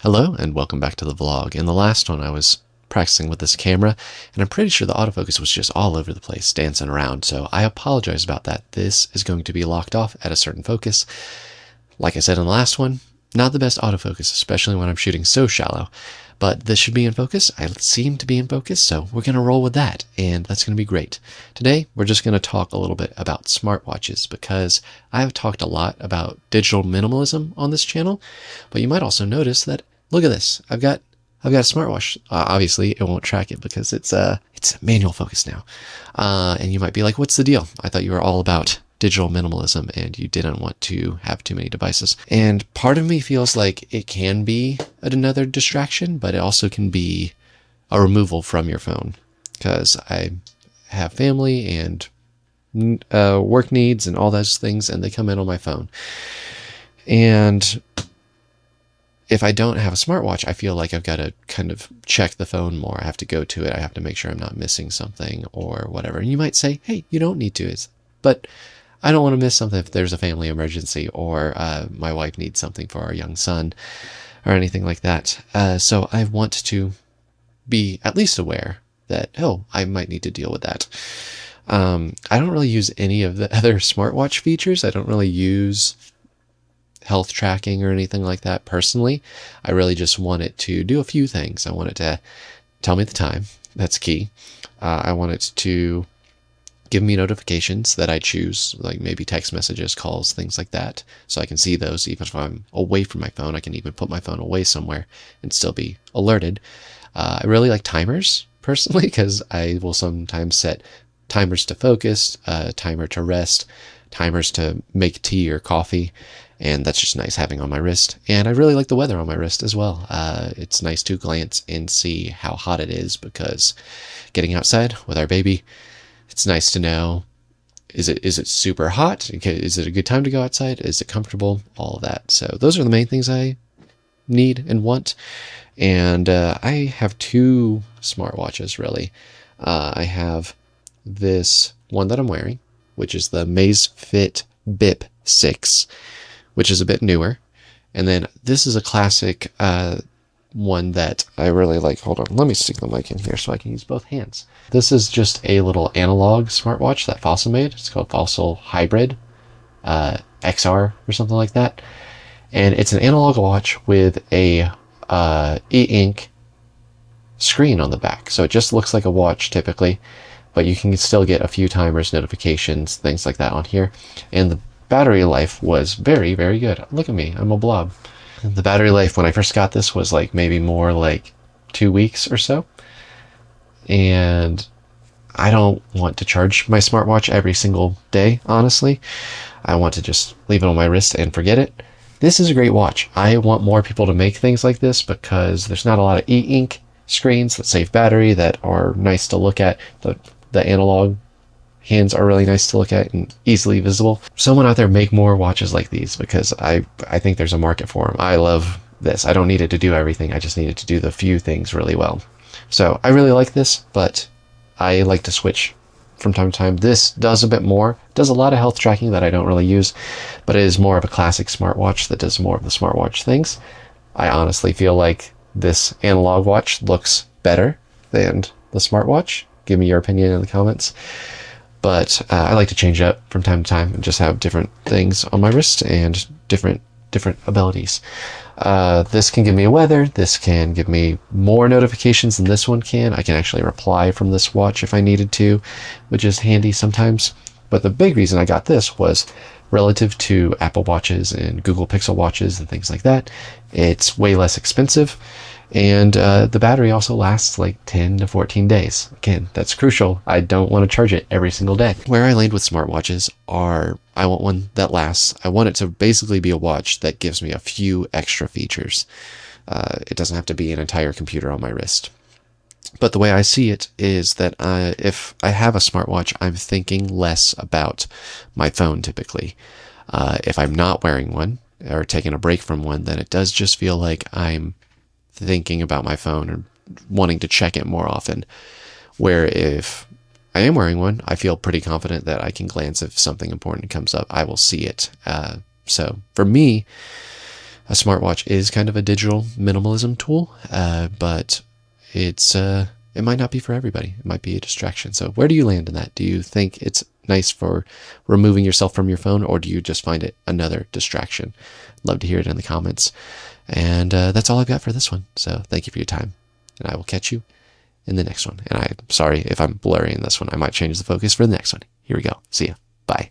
Hello and welcome back to the vlog. In the last one I was practicing with this camera and I'm pretty sure the autofocus was just all over the place, dancing around, so I apologize about that. This is going to be locked off at a certain focus. Like I said in the last one, not the best autofocus, especially when I'm shooting so shallow, but this should be in focus. I seem to be in focus, so we're going to roll with that, and that's going to be great. Today, we're just going to talk a little bit about smartwatches, because I have talked a lot about digital minimalism on this channel, but you might also notice that, look at this, I've got a smartwatch. Obviously, it won't track it because it's manual focus now. And you might be like, what's the deal? I thought you were all about digital minimalism and you didn't want to have too many devices. And part of me feels like it can be another distraction, but it also can be a removal from your phone, because I have family and work needs and all those things, and they come in on my phone. And if I don't have a smartwatch, I feel like I've got to kind of check the phone more. I have to go to it. I have to make sure I'm not missing something or whatever. And you might say, hey, you don't need to. But I don't want to miss something if there's a family emergency or my wife needs something for our young son or anything like that. So I want to be at least aware that, oh, I might need to deal with that. I don't really use any of the other smartwatch features. I don't really use health tracking or anything like that personally. I really just want it to do a few things. I want it to tell me the time. That's key. I want it to give me notifications that I choose, like maybe text messages, calls, things like that, so I can see those. Even if I'm away from my phone, I can even put my phone away somewhere and still be alerted. I really like timers personally, because I will sometimes set timers to focus, timer to rest, timers to make tea or coffee. And that's just nice having on my wrist. And I really like the weather on my wrist as well. It's nice to glance and see how hot it is, because getting outside with our baby, it's nice to know, is it super hot? Is it a good time to go outside? Is it comfortable? All of that. So those are the main things I need and want. And I have two smartwatches, really. I have this one that I'm wearing, which is the Amazfit BIP 6. Which is a bit newer. And then this is a classic one that I really like. Hold on, let me stick the mic in here so I can use both hands. This is just a little analog smartwatch that Fossil made. It's called Fossil Hybrid XR or something like that. And it's an analog watch with a e-ink screen on the back. So it just looks like a watch typically, but you can still get a few timers, notifications, things like that on here. And the battery life was very, very good. Look at me, I'm a blob. The battery life when I first got this was like maybe more like 2 weeks or so. And I don't want to charge my smartwatch every single day, honestly. I want to just leave it on my wrist and forget it. This is a great watch. I want more people to make things like this, because there's not a lot of e-ink screens that save battery that are nice to look at. The analog hands are really nice to look at and easily visible. Someone out there, make more watches like these, because I think there's a market for them. I love this. I don't need it to do everything. I just need it to do the few things really well. So I really like this, but I like to switch from time to time. This does a bit more, does a lot of health tracking that I don't really use, but it is more of a classic smartwatch that does more of the smartwatch things. I honestly feel like this analog watch looks better than the smartwatch. Give me your opinion in the comments. But I like to change it up from time to time and just have different things on my wrist and different abilities. This can give me a weather. This can give me more notifications than this one can. I can actually reply from this watch if I needed to, which is handy sometimes. But the big reason I got this was relative to Apple Watches and Google Pixel watches and things like that. It's way less expensive. And the battery also lasts like 10 to 14 days. Again, that's crucial. I don't want to charge it every single day. Where I land with smartwatches are, I want one that lasts. I want it to basically be a watch that gives me a few extra features. It doesn't have to be an entire computer on my wrist. But the way I see it is that if I have a smartwatch, I'm thinking less about my phone typically. If I'm not wearing one or taking a break from one, then it does just feel like I'm thinking about my phone and wanting to check it more often. Where if I am wearing one, I feel pretty confident that I can glance if something important comes up. I will see it. So for me, a smartwatch is kind of a digital minimalism tool, but it might not be for everybody. It might be a distraction. So where do you land in that? Do you think it's nice for removing yourself from your phone, or do you just find it another distraction? Love to hear it in the comments. And that's all I've got for this one. So thank you for your time, and I will catch you in the next one. And I'm sorry if I'm blurry in this one. I might change the focus for the next one. Here we go. See ya. Bye.